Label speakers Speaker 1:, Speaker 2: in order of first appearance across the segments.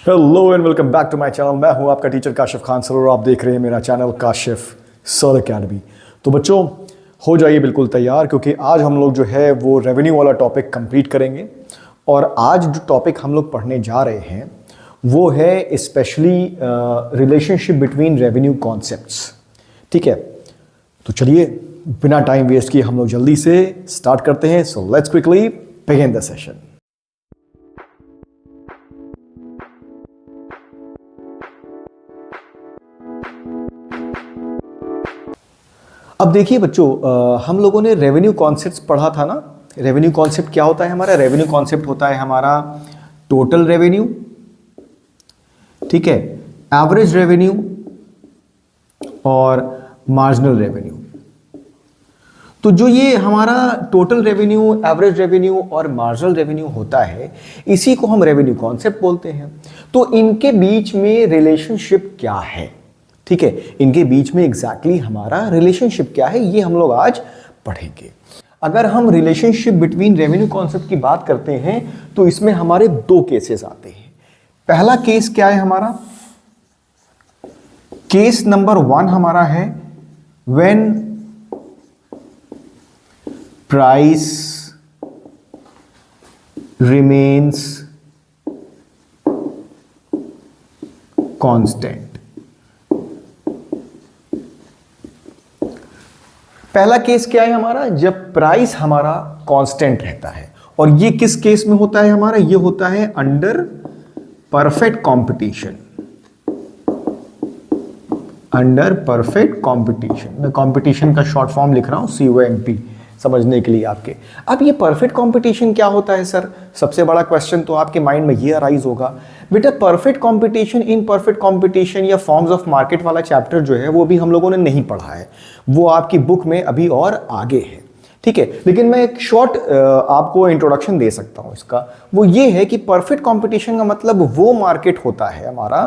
Speaker 1: Hello and welcome back to my channel. मैं हूं आपका टीचर काशिफ खान सर और आप देख रहे हैं मेरा चैनल काशिफ सर अकेडमी। तो बच्चों हो जाइए बिल्कुल तैयार, क्योंकि आज हम लोग जो है वो रेवेन्यू वाला टॉपिक कंप्लीट करेंगे। और आज जो टॉपिक हम लोग पढ़ने जा रहे हैं वो है specially relationship between revenue concepts. ठीक है, तो चलिए बिना टाइम वेस्ट किए हम लोग जल्दी से स्टार्ट करते हैं। So let's quickly begin the session. अब देखिए बच्चों, हम लोगों ने रेवेन्यू कॉन्सेप्ट्स पढ़ा था ना। रेवेन्यू कॉन्सेप्ट क्या होता है हमारा? रेवेन्यू कॉन्सेप्ट होता है हमारा टोटल रेवेन्यू, ठीक है, एवरेज रेवेन्यू और मार्जिनल रेवेन्यू। तो जो ये हमारा टोटल रेवेन्यू, एवरेज रेवेन्यू और मार्जिनल रेवेन्यू होता है, इसी को हम रेवेन्यू कॉन्सेप्ट बोलते हैं। तो इनके बीच में रिलेशनशिप क्या है? ठीक है, इनके बीच में एग्जैक्टली हमारा रिलेशनशिप क्या है, ये हम लोग आज पढ़ेंगे। अगर हम रिलेशनशिप बिटवीन रेवेन्यू कॉन्सेप्ट की बात करते हैं तो इसमें हमारे दो केसेस आते हैं। पहला केस क्या है हमारा? केस नंबर 1 हमारा है व्हेन प्राइस रिमेन्स कांस्टेंट। पहला केस क्या है हमारा? जब प्राइस हमारा कांस्टेंट रहता है। और ये किस केस में होता है हमारा? ये होता है under perfect competition. Under perfect competition, मैं कंपटीशन का शॉर्ट फॉर्म लिख रहा हूं COMP समझने के लिए आपके। अब ये परफेक्ट कंपटीशन क्या होता है सर? सबसे बड़ा क्वेश्चन तो आपके माइंड में ये अराइज होगा, बेटा perfect competition, in perfect competition या फॉर्म्स ऑफ मार्केट वाला चैप्टर जो है वो भी हम लोगों ने नहीं पढ़ा है, वो आपकी बुक में अभी और आगे है। ठीक है, लेकिन मैं एक शॉर्ट आपको इंट्रोडक्शन दे सकता हूं इसका। वो ये है कि परफेक्ट कंपटीशन का मतलब वो मार्केट होता है हमारा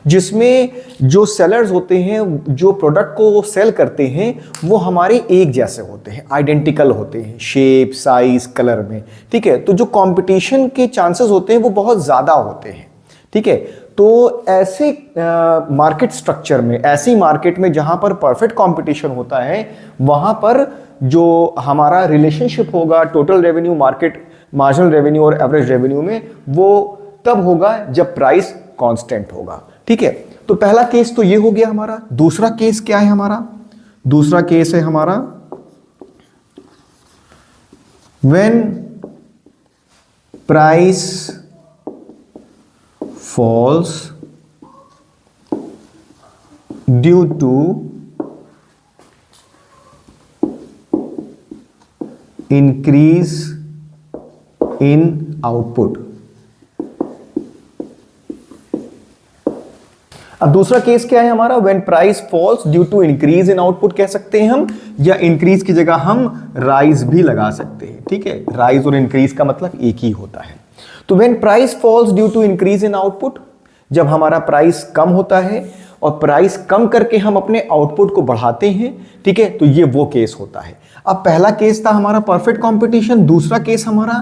Speaker 1: जिसमें जो सेलर्स होते हैं, जो प्रोडक्ट को सेल करते हैं, वो हमारे एक जैसे होते हैं, आइडेंटिकल होते हैं शेप, साइज, कलर में। ठीक है, तो जो कंपटीशन के चांसेस होते हैं वो बहुत ज्यादा होते हैं। ठीक है, तो ऐसे मार्केट स्ट्रक्चर में, ऐसी मार्केट में जहां पर परफेक्ट कंपटीशन होता है, वहां पर जो हमारा रिलेशनशिप होगा total revenue, market, marginal revenue और एवरेज रेवेन्यू में, वो तब होगा जब प्राइस कांस्टेंट होगा। ठीक है, तो पहला केस तो ये हो गया हमारा। दूसरा केस क्या है हमारा? दूसरा केस है हमारा when price falls due to increase in output। अब दूसरा केस क्या है हमारा? When price falls due to increase in output कह सकते हैं हम, या इंक्रीज की जगह हम राइज भी लगा सकते हैं। ठीक है, राइज और इंक्रीज का मतलब एक ही होता है। तो when price falls due to increase in output, जब हमारा प्राइस कम होता है और प्राइस कम करके हम अपने आउटपुट को बढ़ाते हैं, ठीक है, तो ये वो केस होता है। अब पहला केस था हमारा परफेक्ट कंपटीशन, दूसरा केस हमारा,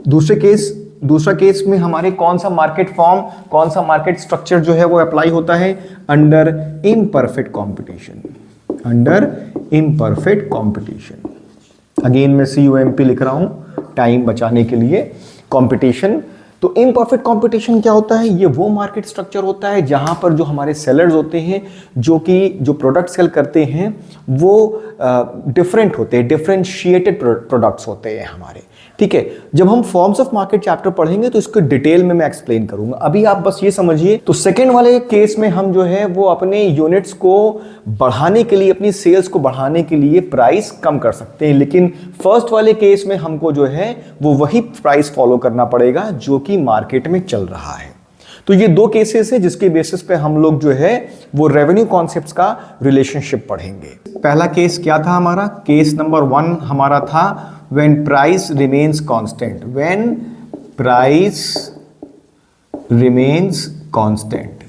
Speaker 1: दूसरा केस में हमारे कौन सा मार्केट फॉर्म, कौन सा मार्केट स्ट्रक्चर जो है वो अप्लाई होता है? Under imperfect competition. Under imperfect competition, again मैं COMP लिख रहा हूं टाइम बचाने के लिए। कंपटीशन, तो इम्परफेक्ट कंपटीशन क्या होता है? ये वो मार्केट स्ट्रक्चर होता है जहां पर जो हमारे सेलर्स होते हैं, जो कि जो प्रोडक्ट सेल करते हैं, वो डिफरेंट होते हैं, डिफरेंशिएटेड प्रोडक्ट्स होते हैं हमारे। ठीक है, जब हम फॉर्म्स ऑफ मार्केट चैप्टर पढ़ेंगे तो इसको डिटेल में मैं एक्सप्लेन करूंगा। अभी आप बस ये समझिए। तो सेकेंड वाले केस में हम जो है वो अपने यूनिट्स को बढ़ाने के लिए, अपनी सेल्स को बढ़ाने के लिए प्राइस कम कर सकते हैं, लेकिन फर्स्ट वाले केस में हमको जो है वो वही प्राइस फॉलो करना पड़ेगा जो कि मार्केट में चल रहा है। तो ये दो केसेस है जिसके बेसिस पे हम लोग जो है वो रेवेन्यू कॉन्सेप्ट्स का रिलेशनशिप पढ़ेंगे। पहला केस क्या था हमारा? केस नंबर 1 हमारा था when price remains constant। when price remains constant,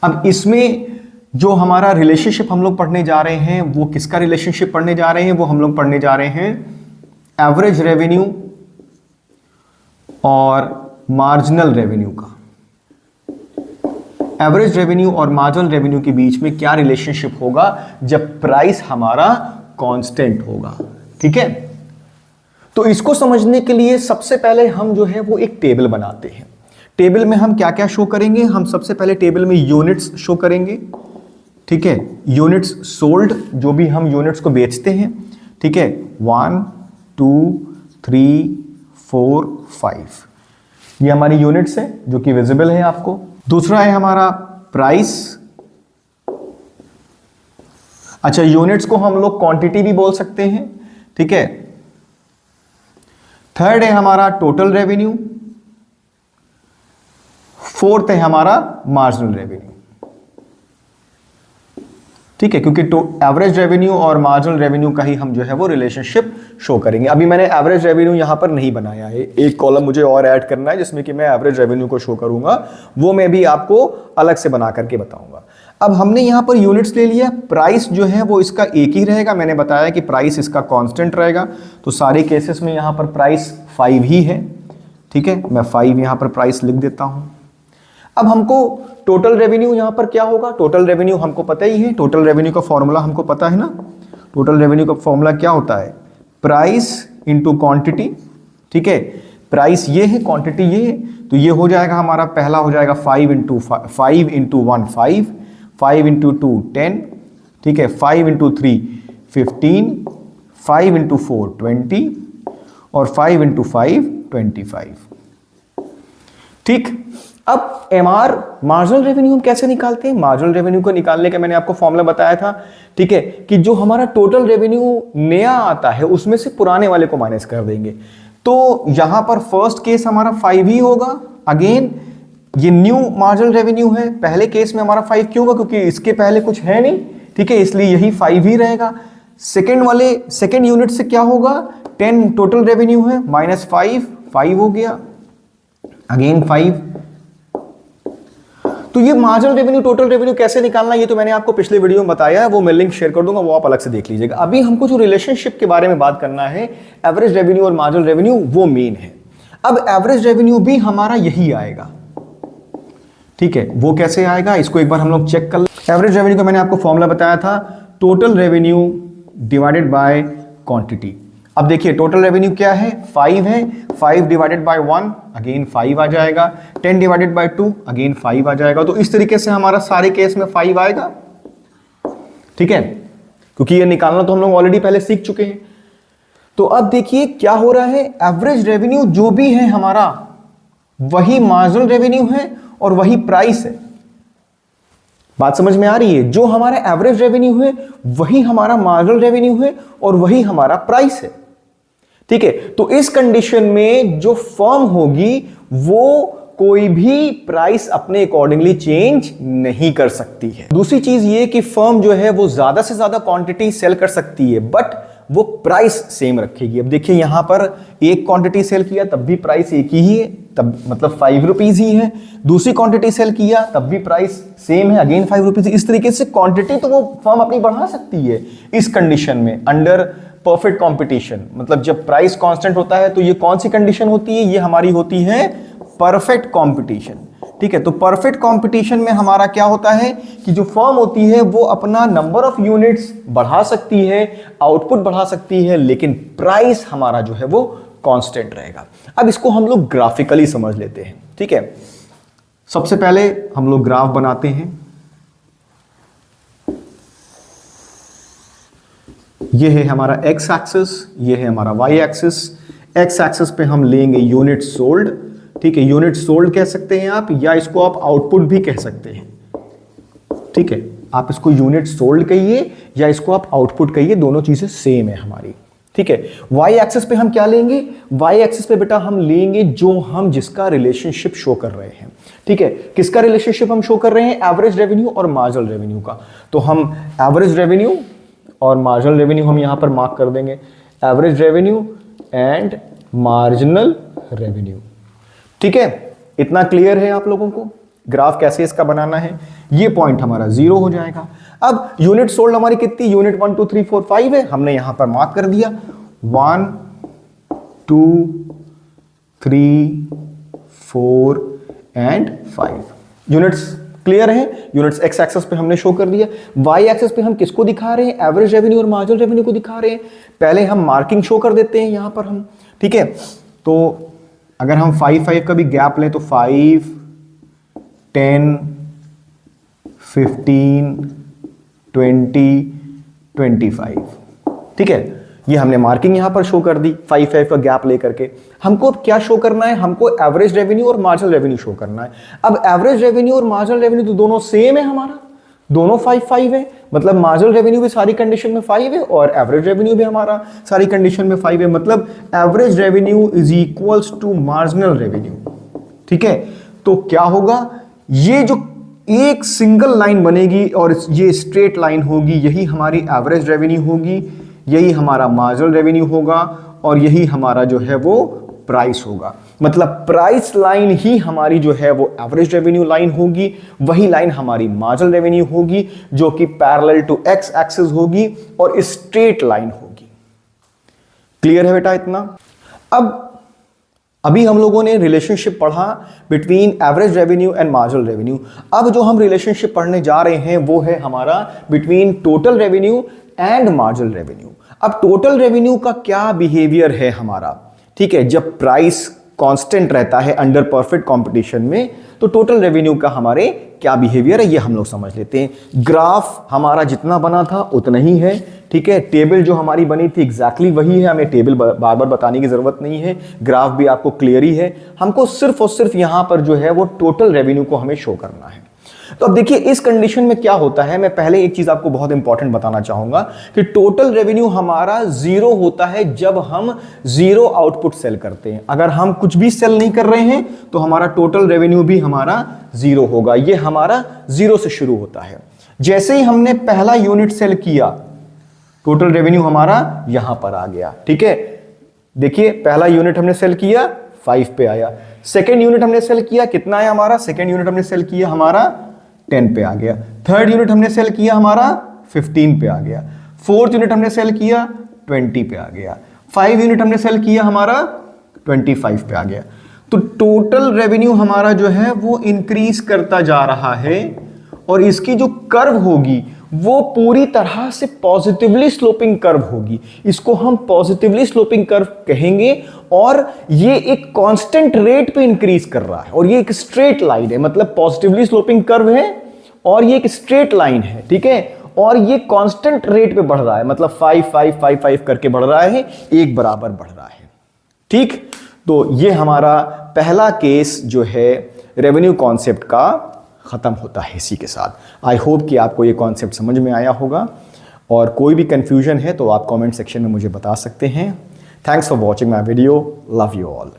Speaker 1: अब इसमें जो हमारा रिलेशनशिप हम लोग पढ़ने जा रहे हैं वो किसका रिलेशनशिप पढ़ने जा रहे हैं? वो हम लोग पढ़ने जा रहे हैं एवरेज रेवेन्यू और मार्जिनल रेवेन्यू का, एवरेज रेवेन्यू और मार्जिनल रेवेन्यू के बीच में क्या रिलेशनशिप होगा जब प्राइस हमारा कांस्टेंट होगा। ठीक है, तो इसको समझने के लिए सबसे पहले हम जो है वो एक टेबल बनाते हैं। टेबल में हम क्या क्या शो करेंगे, हम सबसे पहले टेबल में यूनिट्स शो करेंगे। ठीक है, यूनिट्स सोल्ड, जो भी हम यूनिट्स को बेचते हैं। ठीक है, 1 2 3 4 5, ये हमारी यूनिट्स है जो कि विजिबल है आपको। दूसरा है हमारा प्राइस। अच्छा, यूनिट्स को हम लोग क्वांटिटी भी बोल सकते हैं। ठीक है, थर्ड है हमारा टोटल रेवेन्यू, फोर्थ है हमारा मार्जिनल रेवेन्यू। ठीक है, क्योंकि एवरेज रेवेन्यू और मार्जिनल रेवेन्यू का ही हम जो है वो रिलेशनशिप शो करेंगे। अभी मैंने एवरेज रेवेन्यू यहां पर नहीं बनाया है, एक कॉलम मुझे और ऐड करना है जिसमें कि मैं एवरेज रेवेन्यू को शो करूंगा, वो मैं भी आपको अलग से बना करके बताऊंगा। अब हमने यहां पर यूनिट्स ले लिया, प्राइस जो है वो इसका एक ही रहेगा, मैंने बताया कि प्राइस इसका कांस्टेंट रहेगा, तो सारे केसेस में यहां पर प्राइस 5 ही है। ठीक है, मैं 5 यहां पर प्राइस लिख देता हूं। अब हमको टोटल रेवेन्यू यहां पर क्या होगा, टोटल रेवेन्यू हमको पता ही है, टोटल रेवेन्यू का फॉर्मूला हमको पता है ना। टोटल रेवेन्यू का फॉर्मूला क्या होता है, प्राइस इंटू क्वांटिटी। ठीक है, प्राइस ये है, क्वांटिटी ये है, तो ये हो जाएगा हमारा, पहला हो जाएगा 5 इंटू 1 5, 5 इंटू 2 10। ठीक है, 5 इंटू 3 15, 5 इंटू 4 20 और 5 इंटू 5 25। ठीक, अब एमआर मार्जिनल रेवेन्यू हम कैसे निकालते हैं, मार्जिनल रेवेन्यू को निकालने का मैंने आपको फॉर्मूला बताया था। ठीक है, कि जो हमारा टोटल रेवेन्यू नया आता है उसमें से पुराने वाले को माइनस कर देंगे। तो यहां पर फर्स्ट केस हमारा 5 ही होगा। अगेन ये न्यू मार्जिनल रेवेन्यू है, पहले केस में हमारा 5 क्यों होगा, क्योंकि इसके पहले कुछ है नहीं। ठीक है, इसलिए यही 5 ही रहेगा। सेकेंड यूनिट से क्या होगा, 10 टोटल रेवेन्यू है, माइनस 5 हो गया, अगेन 5। तो ये मार्जिनल रेवेन्यू टोटल रेवेन्यू कैसे निकालना, ये तो मैंने आपको पिछले वीडियो में बताया है, वो मैं लिंक शेयर कर दूंगा, वो आप अलग से देख लीजिएगा। अभी हमको जो रिलेशनशिप के बारे में बात करना है, एवरेज रेवेन्यू और मार्जिनल रेवेन्यू, वो मेन है। अब एवरेज रेवेन्यू भी हमारा यही आएगा। ठीक है, वो कैसे आएगा, इसको एक बार हम लोग चेक कर लें। एवरेज रेवेन्यू का मैंने आपको फॉर्मूला बताया था, total revenue divided by quantity. अब देखिए टोटल रेवेन्यू क्या है, 5 है, 5 डिवाइडेड बाय 1 अगेन 5 आ जाएगा, 10 डिवाइडेड बाय 2 अगेन 5 आ जाएगा। तो इस तरीके से हमारा सारे केस में 5 आएगा। ठीक है, क्योंकि ये निकालना तो हम लोग ऑलरेडी पहले सीख चुके हैं। तो अब देखिए क्या हो रहा है, एवरेज रेवेन्यू जो भी है हमारा वही मार्जिनल रेवेन्यू है और वही प्राइस है। बात समझ में आ रही है, जो हमारा एवरेज रेवेन्यू है वही हमारा मार्जिनल रेवेन्यू है और वही हमारा प्राइस है। ठीक है, तो इस कंडीशन में जो फर्म होगी वो कोई भी प्राइस अपने अकॉर्डिंगली चेंज नहीं कर सकती है। दूसरी चीज ये कि फर्म जो है वो ज्यादा से ज्यादा क्वांटिटी सेल कर सकती है, बट वो प्राइस सेम रखेगी। अब देखिए यहां पर एक क्वांटिटी सेल किया तब भी प्राइस एक ही है, तब मतलब 5 रुपीज ही है। दूसरी क्वांटिटी सेल किया तब भी प्राइस सेम है, अगेन 5 रुपीज। इस तरीके से क्वांटिटी तो वो फर्म अपनी बढ़ा सकती है इस कंडीशन में, अंडर परफेक्ट कंपटीशन। मतलब जब प्राइस कांस्टेंट होता है तो ये कौन सी कंडीशन होती है, ये हमारी होती है परफेक्ट कंपटीशन। ठीक है, तो परफेक्ट कंपटीशन में हमारा क्या होता है कि जो फर्म होती है वो अपना नंबर ऑफ यूनिट्स बढ़ा सकती है, आउटपुट बढ़ा सकती है, लेकिन प्राइस हमारा जो है वो कांस्टेंट रहेगा। अब इसको हम लोग ग्राफिकली समझ लेते हैं। ठीक है, सबसे पहले हम लोग ग्राफ बनाते हैं। ये है हमारा एक्स एक्सिस, ये है हमारा वाई एक्सिस। एक्स एक्सिस पे हम लेंगे यूनिट सोल्ड। ठीक है, यूनिट सोल्ड कह सकते हैं आप, या इसको आप आउटपुट भी कह सकते हैं। ठीक है, आप इसको यूनिट सोल्ड कहिए या इसको आप आउटपुट कहिए, दोनों चीजें सेम है हमारी। ठीक है, वाई एक्सिस पे हम क्या लेंगे, वाई एक्सिस पे बेटा हम लेंगे जो हम जिसका रिलेशनशिप शो कर रहे हैं। ठीक है, किसका रिलेशनशिप हम शो कर रहे हैं, एवरेज रेवेन्यू और मार्जिनल रेवेन्यू का। तो हम एवरेज रेवेन्यू और मार्जिनल रेवेन्यू हम यहां पर मार्क कर देंगे, average revenue and marginal revenue. ठीक है, इतना क्लियर है आप लोगों को ग्राफ कैसे इसका बनाना है। ये पॉइंट हमारा 0 हो जाएगा। अब यूनिट सोल्ड हमारी कितनी, यूनिट 1 2 3 4 5 है, हमने यहां पर मार्क कर दिया 1 2, 3, 4 एंड 5। यूनिट्स क्लियर है? यूनिट्स एक्स एक्सेस पे हमने शो कर दिया। वाई एक्सेस पे हम किसको दिखा रहे हैं? एवरेज रेवेन्यू और मार्जिनल रेवेन्यू को दिखा रहे हैं। पहले हम मार्किंग शो कर देते हैं यहां पर हम, ठीक है। तो अगर हम 5 का भी गैप लें तो 5, 10, 15, 20, 25, ठीक है। ये हमने मार्किंग यहां पर शो कर दी 5 का गैप लेकर के। हमको क्या शो करना है? हमको एवरेज रेवेन्यू और मार्जिनल रेवेन्यू शो करना है। अब एवरेज रेवेन्यू और मार्जिनल रेवेन्यू तो दोनों सेम है हमारा, दोनों 5 है, मतलब मार्जिनल रेवेन्यू भी सारी कंडीशन में 5 है और एवरेज रेवेन्यू भी हमारा सारी कंडीशन में 5 है। मतलब average revenue is equals to marginal revenue, ठीक है। तो क्या होगा? ये जो एक सिंगल लाइन बनेगी और ये स्ट्रेट लाइन होगी, यही हमारी एवरेज रेवेन्यू होगी, यही हमारा मार्जिनल रेवेन्यू होगा और यही हमारा जो है वो प्राइस होगा। मतलब प्राइस लाइन ही हमारी जो है वो एवरेज रेवेन्यू लाइन होगी, वही लाइन हमारी मार्जिनल रेवेन्यू होगी जो कि पैरेलल टू एक्स एक्सिस होगी और स्ट्रेट लाइन होगी। क्लियर है बेटा इतना? अब अभी हम लोगों ने रिलेशनशिप पढ़ा between average revenue and marginal revenue. अब जो हम रिलेशनशिप पढ़ने जा रहे हैं वो है हमारा between total revenue and marginal revenue. अब टोटल रेवेन्यू का क्या बिहेवियर है हमारा, ठीक है। जब प्राइस कांस्टेंट रहता है अंडर परफेक्ट कंपटीशन में, तो टोटल रेवेन्यू का हमारे क्या बिहेवियर है ये हम लोग समझ लेते हैं। ग्राफ हमारा जितना बना था उतना ही है, ठीक है। टेबल जो हमारी बनी थी एग्जैक्टली वही है, हमें टेबल बार बार बताने की जरूरत नहीं है। ग्राफ भी आपको क्लियर ही है। हमको सिर्फ और सिर्फ यहां पर जो है वो टोटल रेवेन्यू को हमें शो करना है। तो अब देखिए इस कंडीशन में क्या होता है, मैं पहले एक चीज आपको बहुत इंपॉर्टेंट बताना चाहूंगा कि टोटल रेवेन्यू हमारा जीरो होता है जब हम जीरो आउटपुट सेल करते हैं। अगर हम कुछ भी सेल नहीं कर रहे हैं तो हमारा टोटल रेवेन्यू भी हमारा जीरो होगा। ये हमारा जीरो से शुरू होता है। जैसे ही हमने पहला यूनिट सेल किया, टोटल रेवेन्यू हमारा यहां पर आ गया, ठीक है। देखिए पहला यूनिट हमने सेल किया 5 पे आया। सेकेंड यूनिट हमने सेल किया, कितना आया हमारा? सेकेंड यूनिट हमने सेल किया हमारा 10 पे आ गया। थर्ड यूनिट हमने सेल किया हमारा 15 पे आ गया। फोर्थ यूनिट हमने सेल किया 20 पे आ गया। 5 यूनिट हमने सेल किया हमारा 25 पे आ गया। तो टोटल रेवेन्यू हमारा जो है वो इंक्रीज करता जा रहा है और इसकी जो कर्व होगी वो पूरी तरह से पॉजिटिवली स्लोपिंग कर्व होगी। इसको हम पॉजिटिवली स्लोपिंग कर्व कहेंगे और ये एक कांस्टेंट रेट पे इंक्रीज कर रहा है और ये एक स्ट्रेट लाइन है। मतलब पॉजिटिवली स्लोपिंग कर्व है और ये एक स्ट्रेट लाइन है, ठीक है। और ये कांस्टेंट रेट पे बढ़ रहा है, मतलब 5 5 5 5 करके बढ़ रहा है, एक बराबर बढ़ रहा है, ठीक। तो ये हमारा पहला केस जो है रेवेन्यू कॉन्सेप्ट का खत्म होता है इसी के साथ। आई होप कि आपको ये कॉन्सेप्ट समझ में आया होगा और कोई भी कंफ्यूजन है तो आप कमेंट सेक्शन में मुझे बता सकते हैं। Thanks for watching my video. Love you all.